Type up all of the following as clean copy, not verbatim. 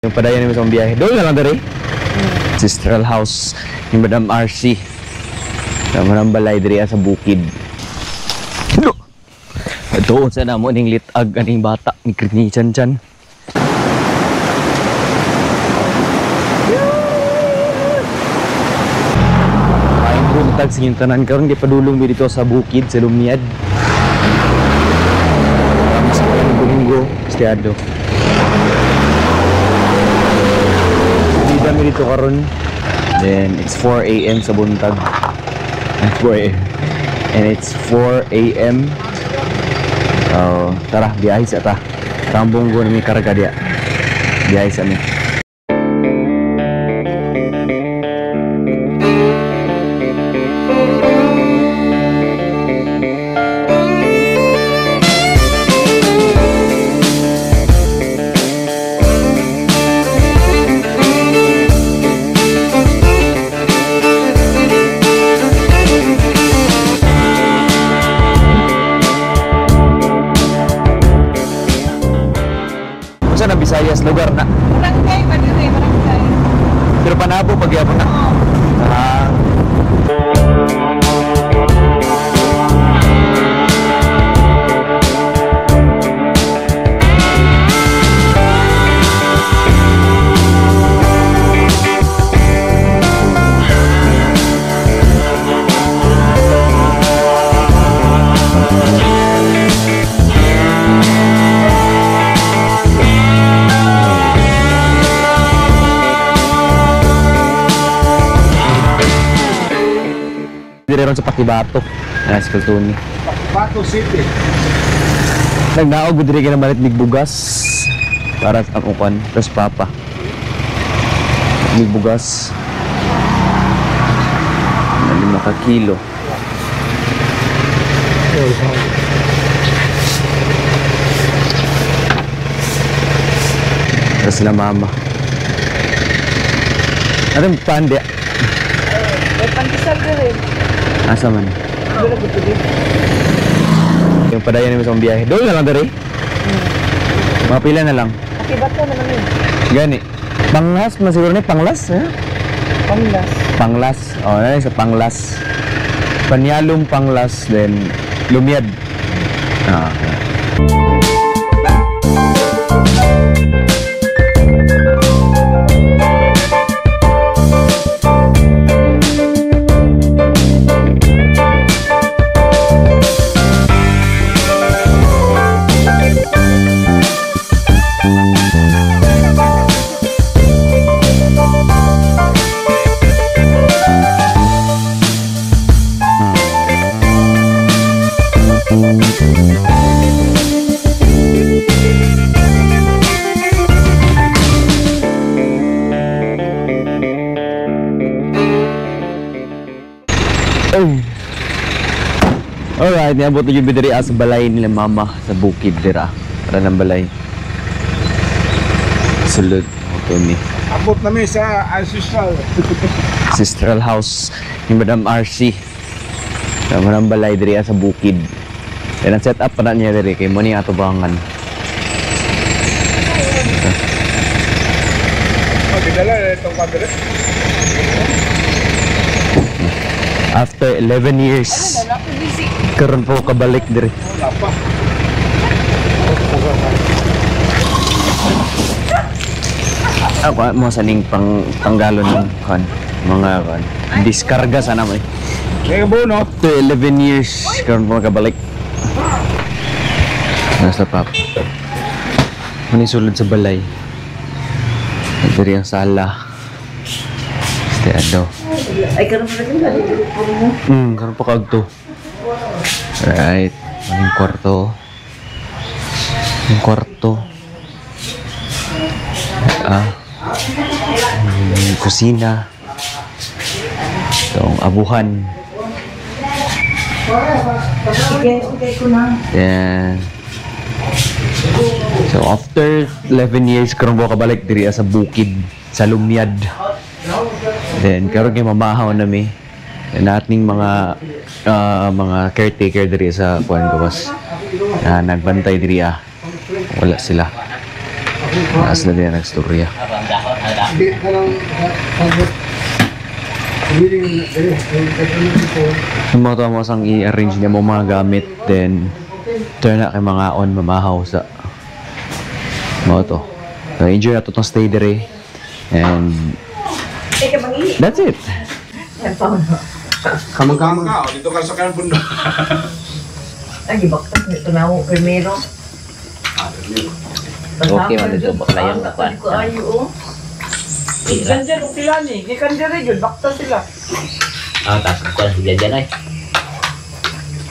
Padayon namin sa biyahe. Doon na lang dari. Ancestral house ni Madam RC. Sa manang balay diri sa bukid. Ito sa namo ning litag aning bata ni Krini Chan. Maing buntag sa tanan karon di padulong mi dito sa bukid sa Lumiad. Sa Domingo, Estiado. Di kami dito karon. Then it's 4 AM sa buntag. 4 AM. And it's 4 AM. Tara, biyahe sa ta. Tambong ko na may karga dia. Biyahe sa amin. Na Visayas lugar na. Barangay ba dire, barangay. Pero panabo pagyapon na. Direron sa Pakibato. Sa Kaltuni. Pakibato City. Nagnaog ko dire kinabalit mig bugas para sa akuan plus papa. Mig bugas. 5 ka kilo. Tapos na mama. Anong pande? Pandesal dire. Asa man? Dira dito dito. Yung padayon namin sa biyahe. Doon na lang dari. Mga pila na lang. Pakibato naman yun. Gani. Panglas, masiguro ni Panglas, eh? Panglas. Panglas. Oh, na sa Panglas. Panyalong Panglas, then Lumiad. Okay. Alright, niabot na yung bidiri sa balay nila mama sa bukid dira. Para ng balay. Sulod. Ito ni. Abot namin sa ancestral. Ancestral house ni Madam RC. Sa manang balay diri sa bukid. Yan ang set up pa na niya diri kay mo ni atubangan. Magdala itong padre. After 11 years, karon po kabalik diri. Wala pa. Ako mo saning panggalon ng kan mga kan. Diskarga sana mo. Kaya bono. After 11 years, karon po kabalik. Nasa pap. Manisulod sa balay. Diri ang sala. Estiado. Ay karon pa rin dito mo. Karon pa kagto. Right. Ang kwarto. Ang kwarto. Kusina. Itong abuhan. Okay ko na. Yan. So after 11 years karon ko kabalik diri sa bukid sa Lumiad. Then karon kay mamahaw na mi. Nating mga caretaker diri sa kuan gawas. Nagbantay diri wala sila. Taas na din ang storya. Yung mga ito ang i-arrange niya mo mga gamit, then turn na kay mga on mamahaw sa mga to. So, enjoy na to itong stay there. And that's it. Kamang-kamang ka. Dito ka sa kanang bundok. Ay, bakit ito na ako primero. Okay, man dito baklayan na kuan. Ayo, oh. Ikan dyan, ukilan eh. Ikan dyan rin yun, bakta sila. Tas kuan si Jajan ay.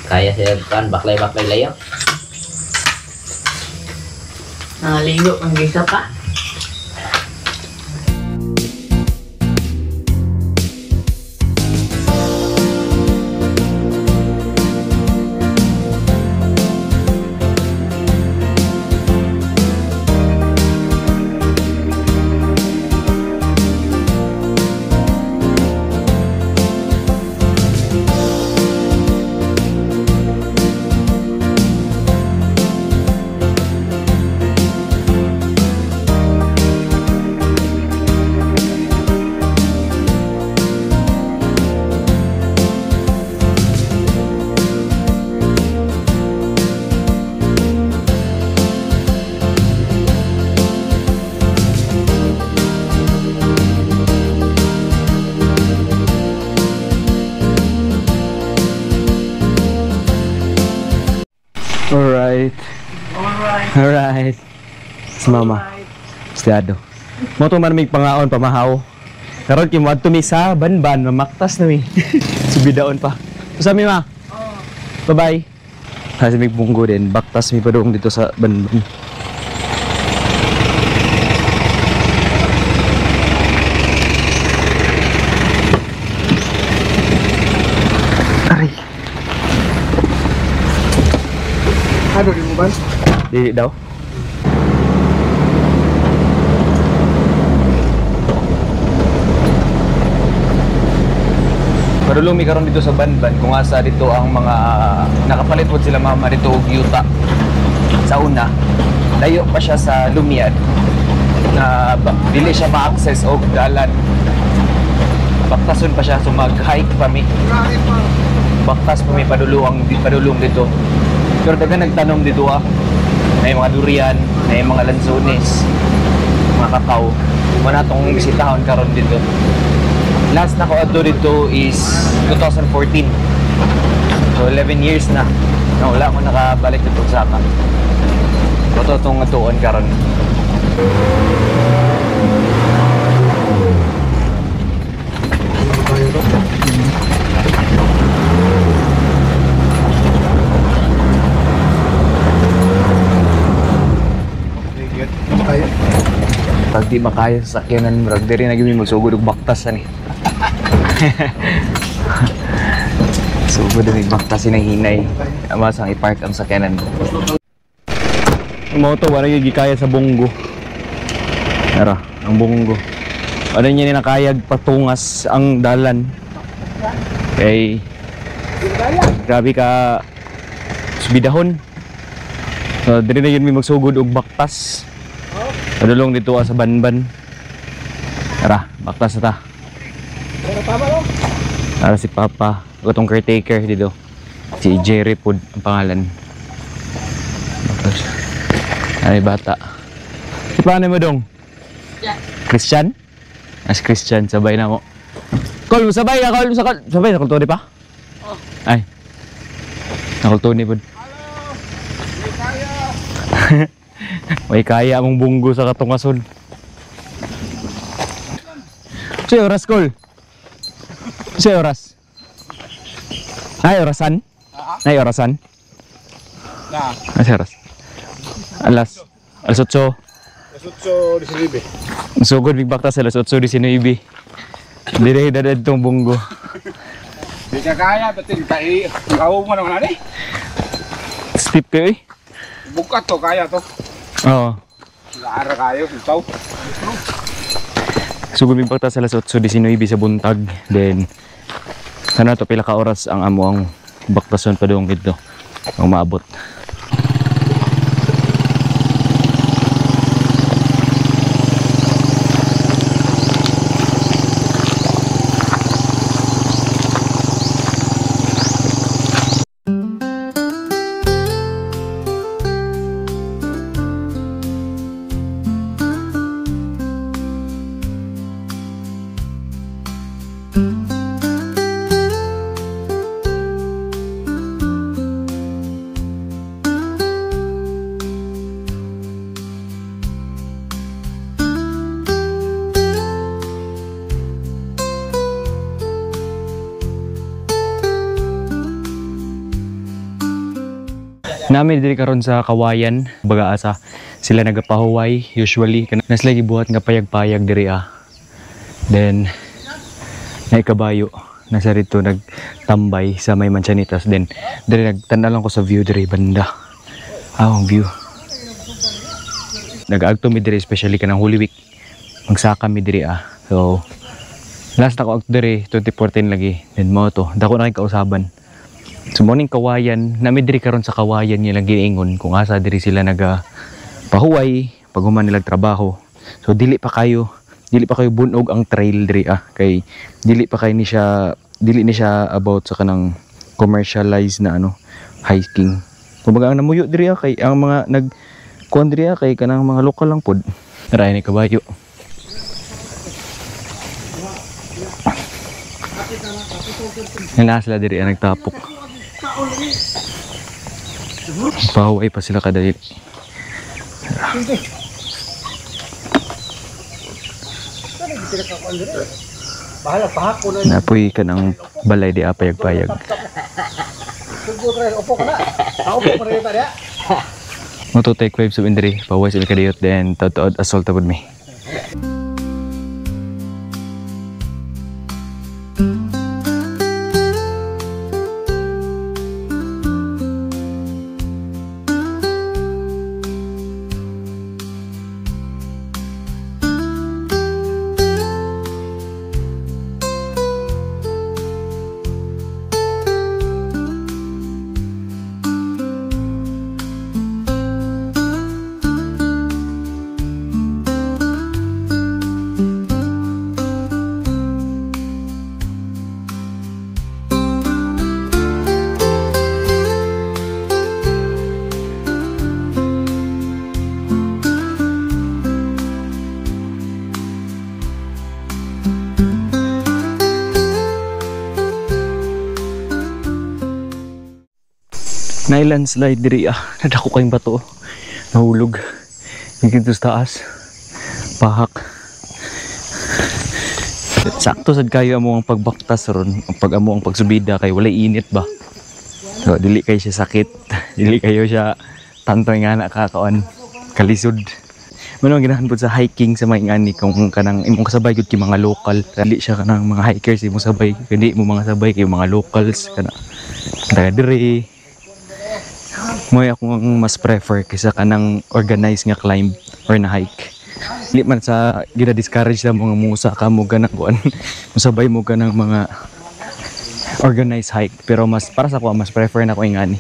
Kaya siya kuan baklay-baklay layo. Naligo ang gisa pa. Alright. Si mama. Estiyado. Mo to man may pangaon pamahaw. Karon kimo adto mi sa banban mamaktas na mi. Subidaon pa. Usa mi ma. Bye-bye. Kasi may bunggo din. Baktas mi padung dito sa banban. Aray. Ano di mo ba? Dili daw. Padulong mi karon dito sa banban kung asa dito ang mga nakapalit po sila mama dito og yuta. Sa una, layo pa siya sa Lumiad na dili siya ma-access og dalan. Baktason pa siya so mag-hike pa mi. Baktas pa mi padulong dito. Pero daga nagtanong dito may mga durian, may mga lanzones, mga kakao. Wala tong bisitahon karon dito. Last na ko adto dito is 2014. So 11 years na. Wala ko nakabalik dito sa akin. Ito itong atuon karon. Pag di makaya sa sakyanan, marag diri na gyud mi magsugod og baktas ani. Sugod ni baktas ni hinay. Ama sang i-park ang sakyanan. Ang moto wala gyud gikaya sa bunggo. Ara, ang bunggo. Ano niya ni nakayag patungas ang dalan. Okay. Grabe ka subidahon. So, diri na yun may magsugod og baktas. Padulong dito sa banban. Tara, baktas na ta. Tara si Papa. Itong caretaker dito. Si Jerry Pod ang pangalan. Baktas. Ay, bata. Si paano mo dong? Christian? As Christian, sabay na mo. Call mo, sabay na, call mo sa sabay na, kultuni pa? Ay. Nakultuni Pod. May kaya mong bunggo sa katungason. Say oras, Col. Say oras. Ay, orasan? Ay, orasan? Na. Ay, oras. Alas 8. Alas 8:19. Sugod big baktas alas 8:19. Dire dadad tong bunggo. Di ka kaya, batin kai. Gawo mo naman ani. Steep kayo eh. Bukat to, kaya to. Oo. Laara kayo, itaw. Sugod big baktas alas 8:19 sa buntag. Then sana to pila ka oras ang amo ang baktason pa doon dito. Ang maabot. Nami diri karon sa Kawayan, baga asa sila nagapahuway usually nas lagi buhat nga payag-payag diri Then nay kabayo nasa rito nagtambay sa may Manzanitas. Then diri nagtanaw lang ko sa view diri banda. Ang view. Nag-agto mi diri especially kanang Holy Week. Magsaka mi diri So last na ko agto diri 2014 lagi. Then mo to, dako na kay kausaban. So morning Kawayan, nami diri karon sa Kawayan nila giingon kung asa diri sila naga pahuway pag human nilag trabaho. So dili pa kayo bunog ang trail diri kay dili ni siya about sa kanang commercialized na hiking. Kumbaga ang namuyo diri kay ang mga kuan diri kay kanang mga lokal lang pod. Tara ni kabayo. Nasa sila diri nagtapok. Pahuway pa sila kadali. Napoy ka ng balay di apayag-payag. Moto take waves of indri. Pahuway sila kadiyot then tawad assault tapod me. Nailandslide diri nadako kayong bato. Nahulog. Dito sa taas. Pahak. Sakto sad kayo amo ang pagbaktas ron, pag amo ang pagsubida kay walay init ba. So dili kayo siya sakit. Dili kayo siya tantoy nga nakakaon kalisod. Mano ang ginahan pud sa hiking sa may ngani kung kanang imong kasabay gud ki mga local. Dili siya kanang mga hikers imong sabay, kundi mo mga sabay kay mga locals kana. Taga diri. Moy ako mas prefer kaysa kanang organized nga climb or na hike. Hindi man sa gina-discourage sa mga musa ka mo ganang kuan. Musabay mo ganang mga organized hike, pero mas para sa ko mas prefer na ko ingani.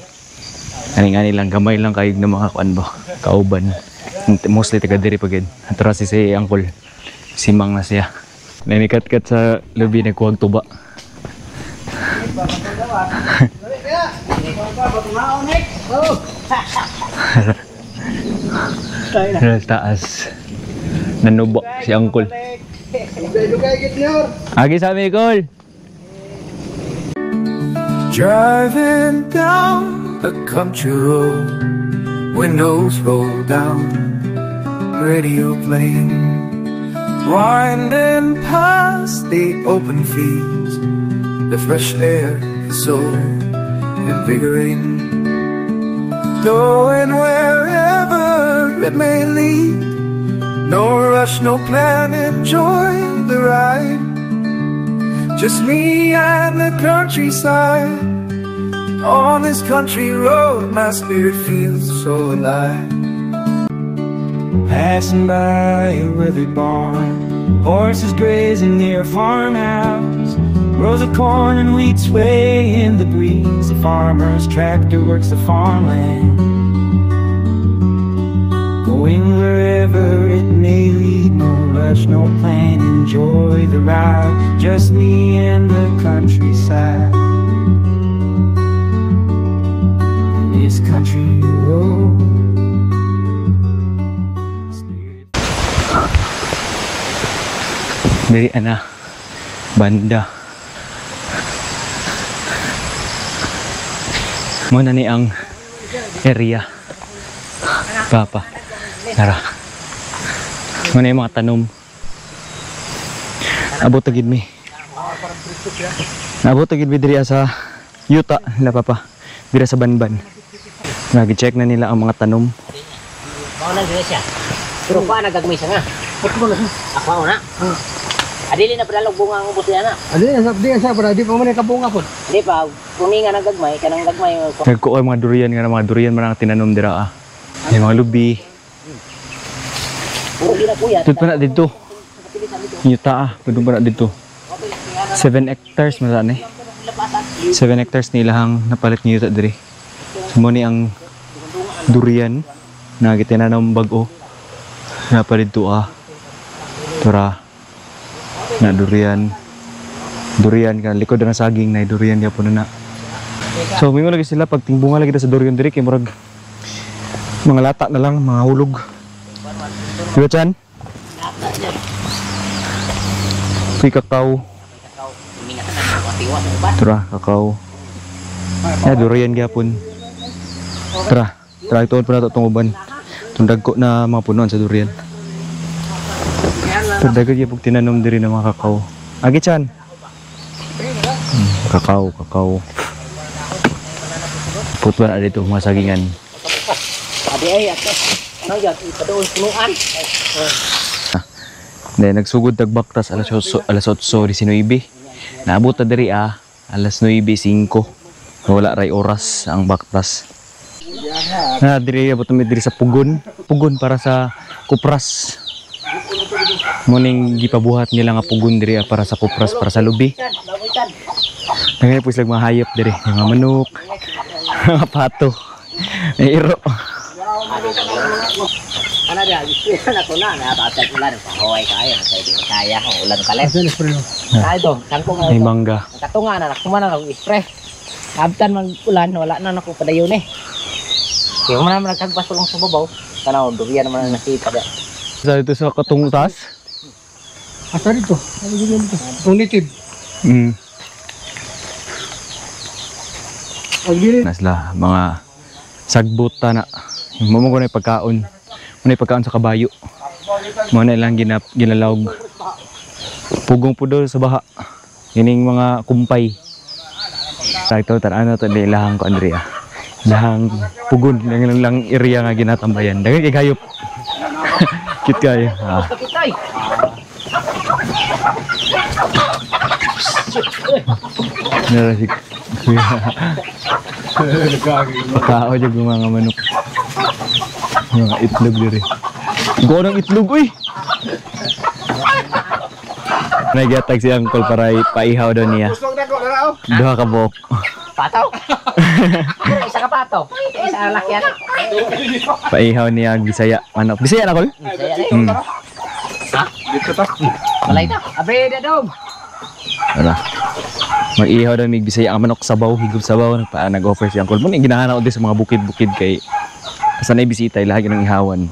Ani lang gamay lang kayo ng mga kuan ba, kauban. Mostly taga diri pagid. Atras si uncle. Simang na siya. Nanikat-kat sa lubi nagkuwag tuba. Sa taas nanubok si uncle. Agi sa amin, Col. Driving down a country road, windows roll down, radio playing, winding past the open fields. The fresh air is so invigorating, going wherever it may lead. No rush, no plan, enjoy the ride. Just me and the countryside. On this country road, my spirit feels so alive. Passing by a weathered barn, horses grazing near a farmhouse, rows of corn and wheat sway in the breeze. The farmer's tractor works the farmland, going wherever it may lead. No rush, no plan, enjoy the ride. Just me and the countryside. This country road. Diri ana banda. Muna ni ang area. Papa. Tara. Muna yung mga tanom. Abot tagid mi. Abot tagid mi diri sa yuta nila papa. Diri sa Banban. Nag-check na nila ang mga tanom. Mao na dire siya. Pero pa nagagmay siya nga. Ako na. Adili na pala bunga ang ubos yan na. Adi sa para di pa man kabunga po. Hindi pa kuninga ng gagmay kanang gagmay. Nagkuha mga durian nga mga durian man ang tinanom dira ah. May mga lubi. Puro ginapuyat. Tut pa na dito. Yuta ah, pwede pa na dito. 7 hectares man saan eh. 7 hectares nilahang napalit ni yuta diri. Sumo ni ang durian na gitinanong bag-o. Napalit dito ah. Tura. Na durian. Durian kan likod na saging na durian ya puno na. So mingo lagi sila pag timbunga lagi sa durian diri kay murag mga lata na lang, mga hulog. Diba Chan? May kakao. Tara, kakao. Ya, durian gyapon. Tara, ituon pa na ito itong uban. Itong dagko na mga punuan sa durian. Itong dagko gyapon tinanom diri ng mga kakao. Agi Chan? Kakao. Putwa na dito, mga sagingan. Adi ay ato. Ano yan? Ipadoon punuan. Then nagsugod tagbaktas alas 8:19. Naabot na diri alas 9:05. Wala ray oras ang baktas. Na diri abot mi diri sa pugon para sa kupras. Muning gipabuhat nila nga pugon diri para sa kupras para sa lubi. Nangay po sila mga hayop diri, mga manok, mga pato, may iro. Ano dia? Istilah na to na natatag ulan pahoy kayo kaya ulan kalet. Ay to, tangkong May mangga. katunga na kumana na spray. Abtan man ulan wala na nako padayon eh. Yung man nagtagpas lang sa babaw, tanaw durian naman nakita da. Sa dito sa katong taas? Asa dito? Ano dito? Tunited. Nasla mga sagbota na. Mo ko na pagkaon. Muna pagkaon sa kabayo. Muna lang ginalawg. Pugong pudo sa baha. Yining mga kumpay. Ito tarana to ilahang ko Andrea. Ilahang pugon lang area nga ginatambayan. Dagan kay gayop. Cute kayo. Narasik. Kao dyan yung mga manok. Mga itlog diri. Go ng itlog uy. Nagiatag si Uncle para paihaw daw niya. Duha ka buhok. Pataw. Isa ka pataw. Isa lakyan. Paihaw niya ang Bisaya manok. Bisaya na Col? Bisaya na. Ha? Dito ta. Malay na. Abe da dog. Ara. Mag-ihaw daw mig Bisaya ang manok sabaw, higop sabaw nag-offer si Uncle. Muna ginahanaw din sa mga bukid-bukid kay sanay bisita ilahagi ng ihawan.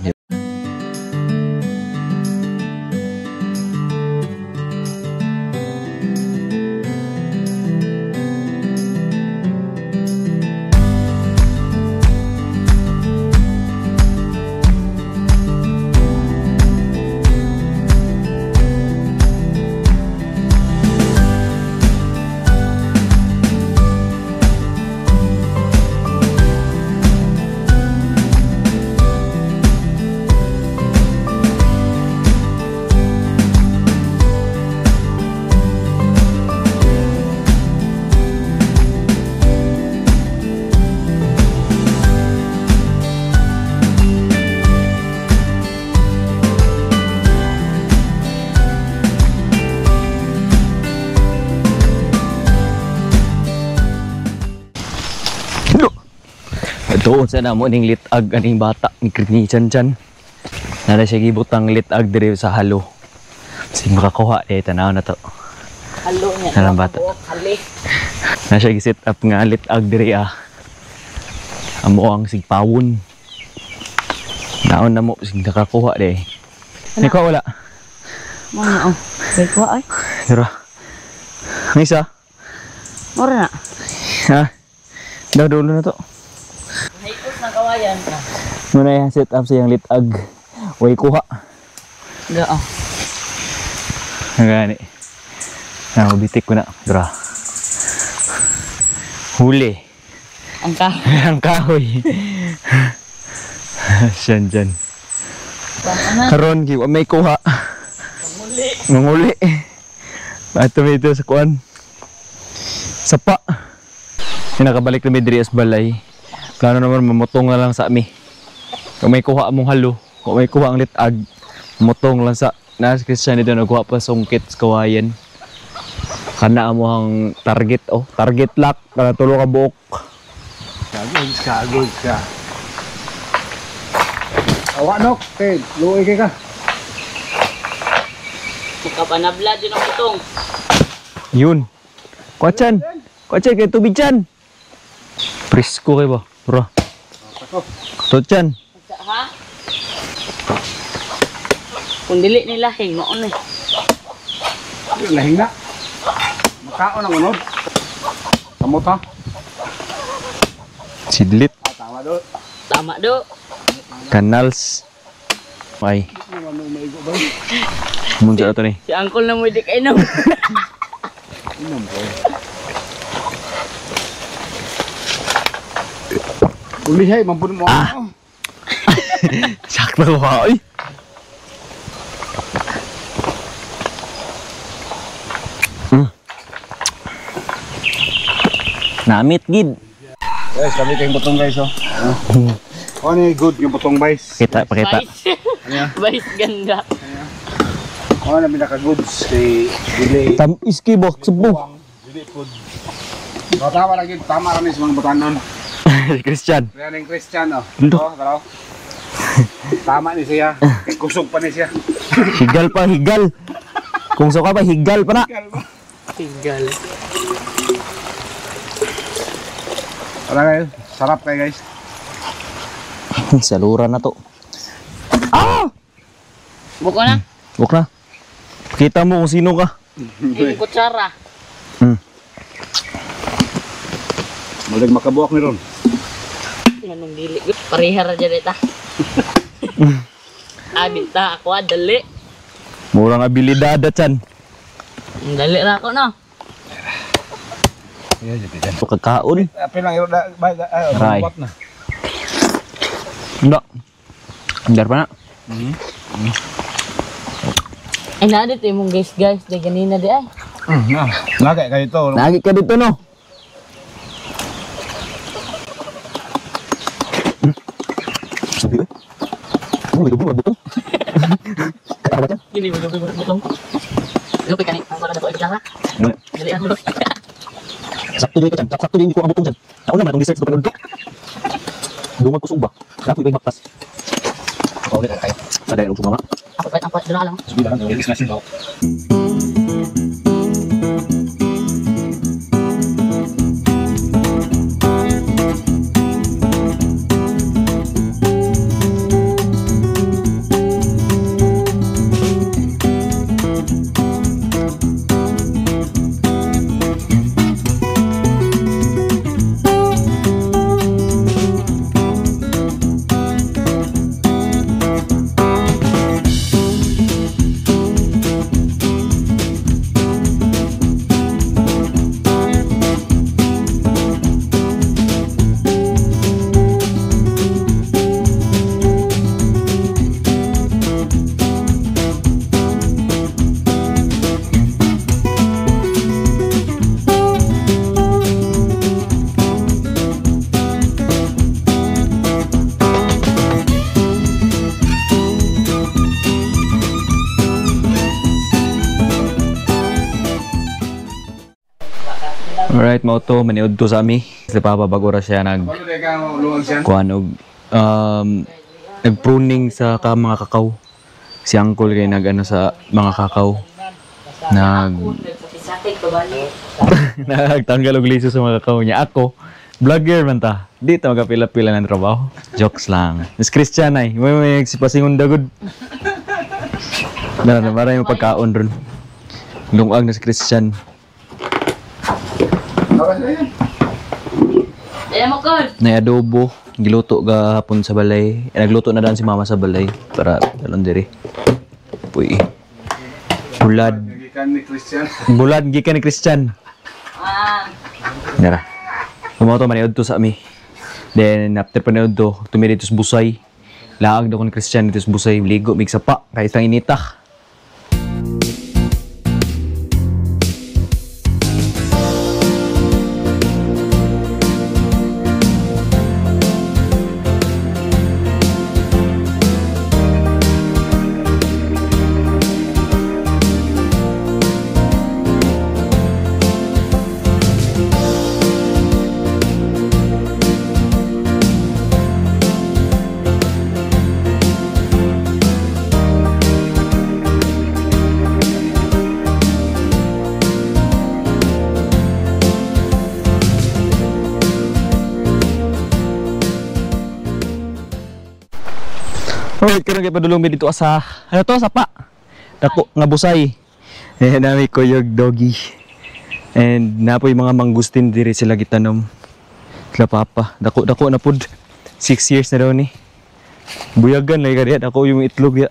Doon sa namo ning litag aning bata ni Chan Chan. Nara siya gibutang litag diri sa halo. Sige makakuha tanaw na to. Halo niya. Sarang bata. Hali. Na siya gi-set up nga litag diri Amo ang sigpawon. Naon na mo sig nakakuha de. Ni ko wala. Mana Kay ko ay. Dira. Ang isa. Mura na. Ha. Dulo na to. Haikot ng kawayan. Muna yung set up sa yung litag. Way kuha. Gao. Nagani. Bitik ko na. Dra. Huli. Ang kahoy. Ang kahoy. Siyan dyan. Ano? Karon giwa may kuha. Manguli. Ato dito sa kuan. Sapa. Nakabalik na diri as balay. Plano naman mamutong na lang sa ami. Kung may kuha among halo, kung may kuha ang litag, mutong lang sa nas Christian dito nagkuha pa sungkit sa kawayan. Kana amo ang target target lock para tulo ka buok. Kagod ka. Awa nok, luoy ka. Makapanabla din ang putong. Yun. Kuatsan kay tubig dyan. Presko kay ba? Bro. Tutsan. Ha? Kung dili nila hing noon eh. Lahing na. Makaon ang unod. Kamot ha. Sidlit. Tama do. Tama do. Canals. Ay. Munja ito ni. Si Uncle na mo di kay no. Ulihay, mampun mo. Sakto ka. Ay. Namit gid. Guys, kami kayong butong guys oh. Ano yung good yung butong guys? Pakita. Vice. Vice ganda. Ano na pinaka-goods kay Dili. Tamis kay ba? Subo. Dili food. Tama lang yun, tama lang yung mga butanon. Christian. Kaya ng Christian oh. Ando. Taraw. Tama ni siya. Kay kusog pa ni siya. Higal pa, higal. Kung sa ka pa, higal pa na. Tinggal. Wala kayo, sarap kayo guys. Salura na to. Buko na. Buk na. Kita mo kung sino ka. Yung kutsara. Malag makabuak ni Ron. Anong dili. Parihar dyan ita. Binta ako dali. Murang abilidad chan. Dali ra ako no. Ito kakaon. Apil lang yun, Aray. robot na. Hindi. Hindi pa na. Ay nadit imong guys. Di ganina di ay. Lagay kayo ito. Lagi ka dito no. Sabi ba? Ano may dugo dito? Katawa dyan? Gini mo butong. Lupi kani. Ang wala na ko kutsara. Dali ako. Sakto din ka dyan. Sakto din ko ang butong dyan. Ako naman itong research ko pa nandito. Lumag ko sumba. Dapat iba'y maktas. Ako ulit kayo. Sa dahil sumama. Ako dala lang. Sabi lang, release na siya. Alright, mao to maniud to sa ami. Si Papa bagura siya Ano din ka luwag siya? kuan og nagpruning sa mga kakao. Si Uncle kay nagano sa mga kakao. Sakit ko bali. Nagtanggal og liso sa mga kakao niya. Ako, vlogger man ta. Di ta magapila-pila ng trabaho. Jokes lang. Miss Christian ay, may nagsipasingon dagod. Dara na maray mo pagkaon ron. Lungag na si Christian. Ayan mo kon. Na adobo, giluto gahapon sa balay. Nagluto na dan si mama sa balay para dalon diri. Puy. Bulad. Nagikan ni Christian. Bulad gikan ni Christian. Ah. Dara. Kumato maniud to sa ami. Then after panood to, tumiri dito sa Busay. Laag daw ko ni Christian dito sa Busay, ligo mig sapa kahit ang inita. Alright, karon kay padulong mi dito sa ano to sapa. Dako nga Busay. Eh nami ko yung doggy. And napoy mga mangustin diri sila gitanom. Sila papa. Dako na pud. 6 years na daw ni. Buyagan lay kadiya dako yung itlog ya.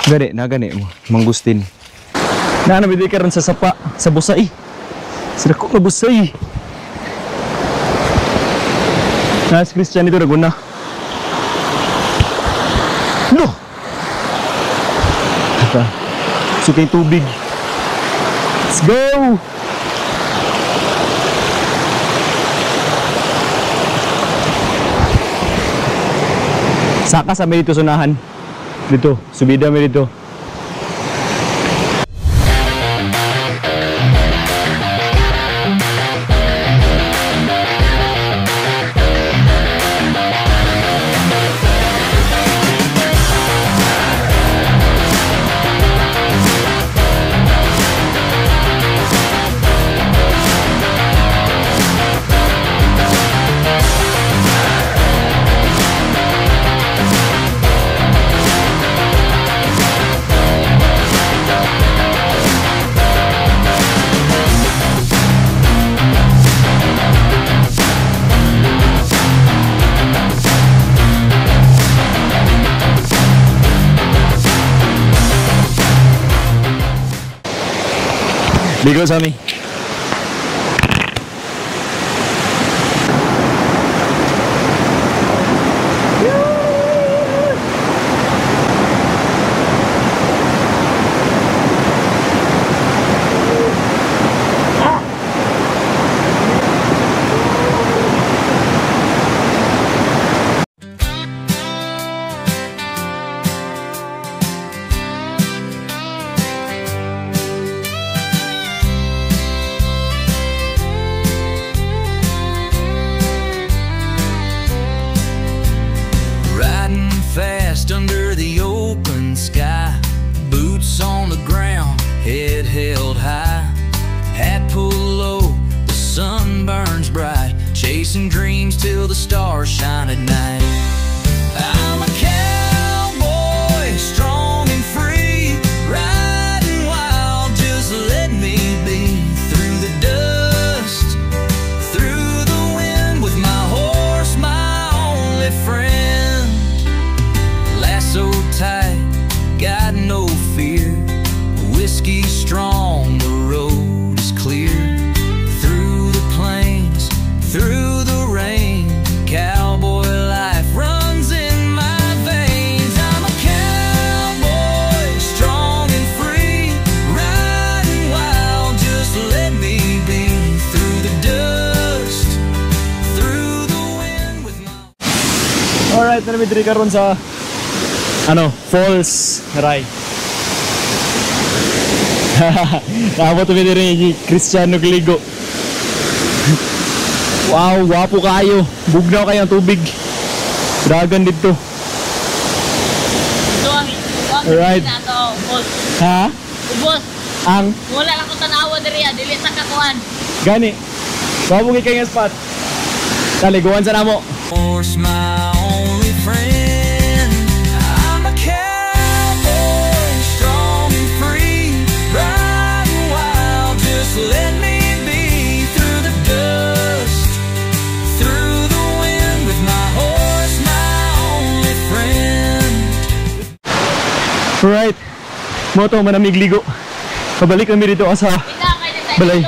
Gani na gani mo mangustin. Na bidi karon sa sapa sa Busay. Sila ko nga Busay. Nas Christian ito naguna. No! Sukay tubig. Let's go! Saka sa may dito sunahan. Dito, subida may dito. Ligo sa amin. Under the open sky, boots on the ground, head held high, hat pulled low, the sun burns bright, chasing dreams till the stars shine at night. I'm a cowboy, strong and free, riding wild, just let me be. Through the dust, through the wind, with my horse, my only friend. So tight, got no fear. Whiskey strong, the road is clear. Through the plains, through the rain, cowboy life runs in my veins. I'm a cowboy, strong and free, riding wild, just let me be. Through the dust, through the wind with my... Alright, naramidri karon sa Falls Rai. Nakabot kami rin ni Cristiano Gligo. Wow, wapo kayo. Bugnaw kayo ang tubig. Dragon dito. Alright. Ha? Ubos. Ang? Wala lang ko tanawa diri, dili sa kakuan. Gani. Wapo kayo nga spot. Taliguan sa namo. Horse, my only friend. Let me be. Through the dust, through the wind, with my horse, my only friend. Alright. Moto manamig ligo. Pabalik kami dito sa balay.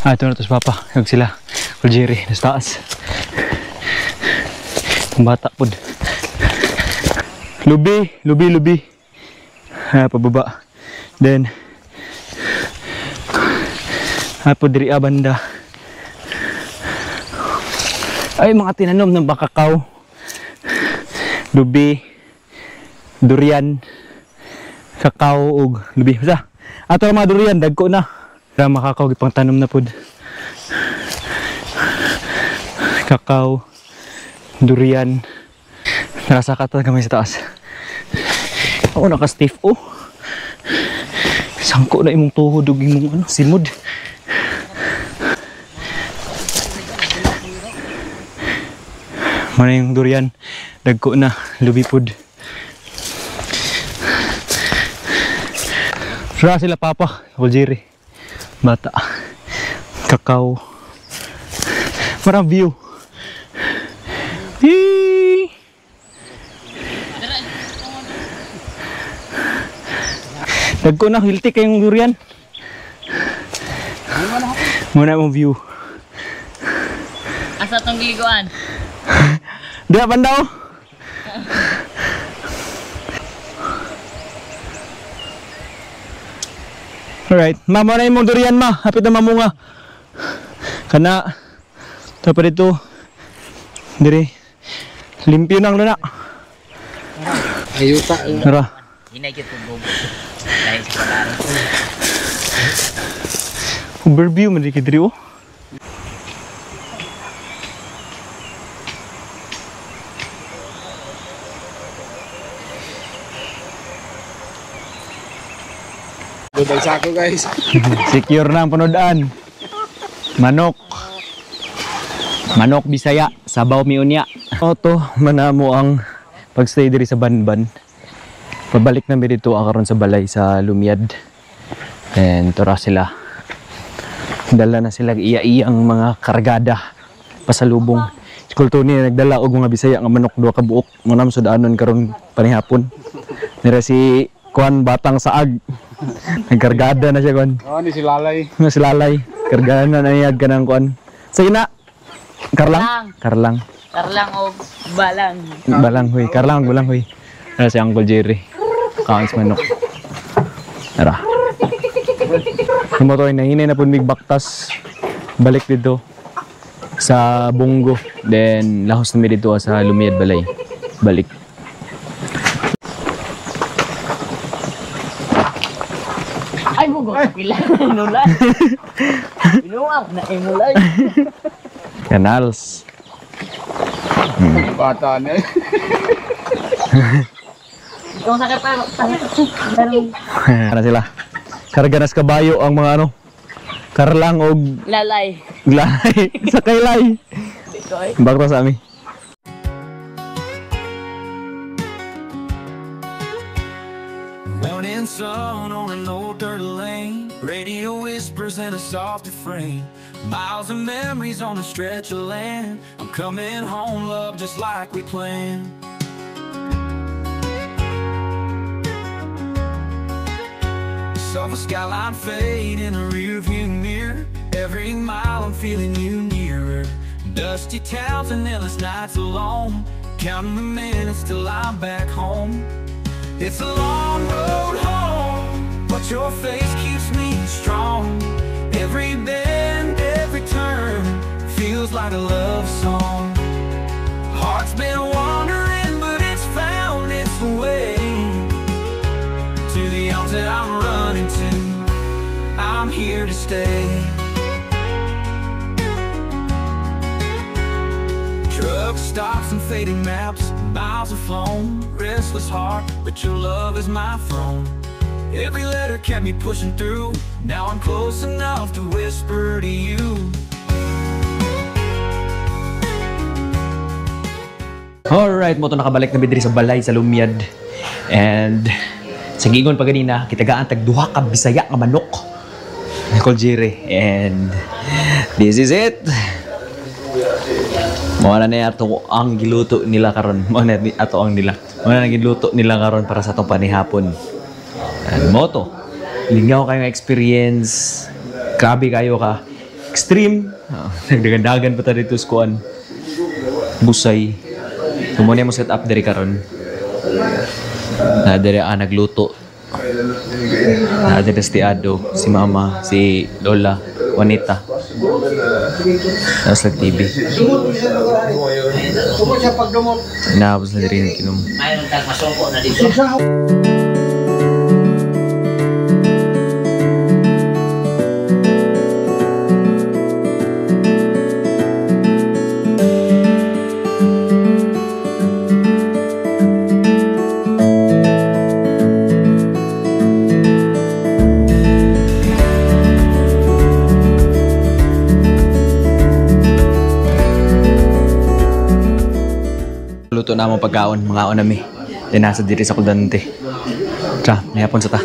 Ito na to si Papa. Huwag sila. Kuljiri. Nasa taas. Ang bata po. Lubi. Pababa. Then, po diri banda. Ay, mga tinanom ng bakakaw. Lubi. Durian. Kakao ug lubi. Basta, ato mga durian, dagko na. Para makakaw, ipang tanom na po. Kakao. Durian. Narasa ka talaga may sa taas. Oo, naka-stiff. Oh. Sangko na imong tuhod ug imong simod. Mana yung durian. Dagko na. Lubipod. Sura sila Papa. Kuljiri. Bata. Kakao. Marang view. Hii. Dagko na. Hilti kayong durian. Muna mong view. Asa tong giguan? Dia pandaw. Alright, mama na yung durian ma. Hapit na mamunga. Kana. Tapos dito. Diri. Limpyo nang lana. Ayuta. Tara. Hinay kita bobo. Dahil sa pagkain. Overview man dito diri oh. Dudal sa ako guys. Secure na ang panodaan. Manok. Manok Bisaya, sabaw miunya. Oto, manamo ang pagstay diri sa Banban. Pabalik na mi dito karon sa balay sa Lumiad. And tora sila. Dala na sila iya-iya ang mga kargada pasalubong. Kulto niya nagdala og mga Bisaya nga manok duha ka buok. Manam sudanon karon panihapon. Nira si Kuan Batang Saag. Nagkargada na siya Kuan. Oh, ni si Lalay. Si Lalay. Kargada na nayag ka ng Kuan. Sige na. Karlang. Karlang. Karlang o balang. Balang huy. Karlang ug balang huy. Ano si Uncle Jerry. Kaon sa manok. Tara. Yung motoy na hinay na po mig baktas. Balik dito sa Bungo. Then lahos na mi dito sa Lumiad Balay. Balik. Ay mo go pila nulay. Binuang na emulay. Canals. Bata niya. Kung sakit pa pero Ano sila? Karga na sa kabayo ang mga ano. Karlang og lalay. Glay. Sa kaylay. Bakta sa amin. Morning sun on an old dirt lane, radio whispers in a soft refrain, miles of memories on a stretch of land. I'm coming home, love, just like we planned. Saw the skyline fade in a rearview mirror. Every mile I'm feeling you nearer. Dusty towns and endless nights alone, counting the minutes till I'm back home. It's a long road home, but your face keeps me strong. Every bend, every turn feels like a love song. Heart's been wandering, but it's found its way to the arms that I'm running to. I'm here to stay. Truck stops and fading maps, miles have flown, restless heart, but your love is my throne. Every letter kept me pushing through, now I'm close enough to whisper to you. Alright, mo to nakabalik na bidri sa balay sa Lumiad. And sa gigon pa ganina, kitagaan tag duha ka Bisaya nga manok. Uncle Jerry. And this is it. Mawala na ato ang giluto nila karon. Mawala na ato ang nila. Mawala na giluto nila karon para sa atong panihapon. And moto. Lingaw kayong experience. Grabe kayo ka. extreme. Nagdagandagan pa ta dito sa kuan. Busay. Kumuna mo set up diri karon. Na diri nagluto. Na diri si Ado, si Mama, si Lola, Juanita. Nasa TV. Inaabos na diri yung kinom. Mayroon tag masungko na dito. Luto na mo pagkaon, mga onami. Yan nasa diri sa kudante. Tra, mayapon sa ta.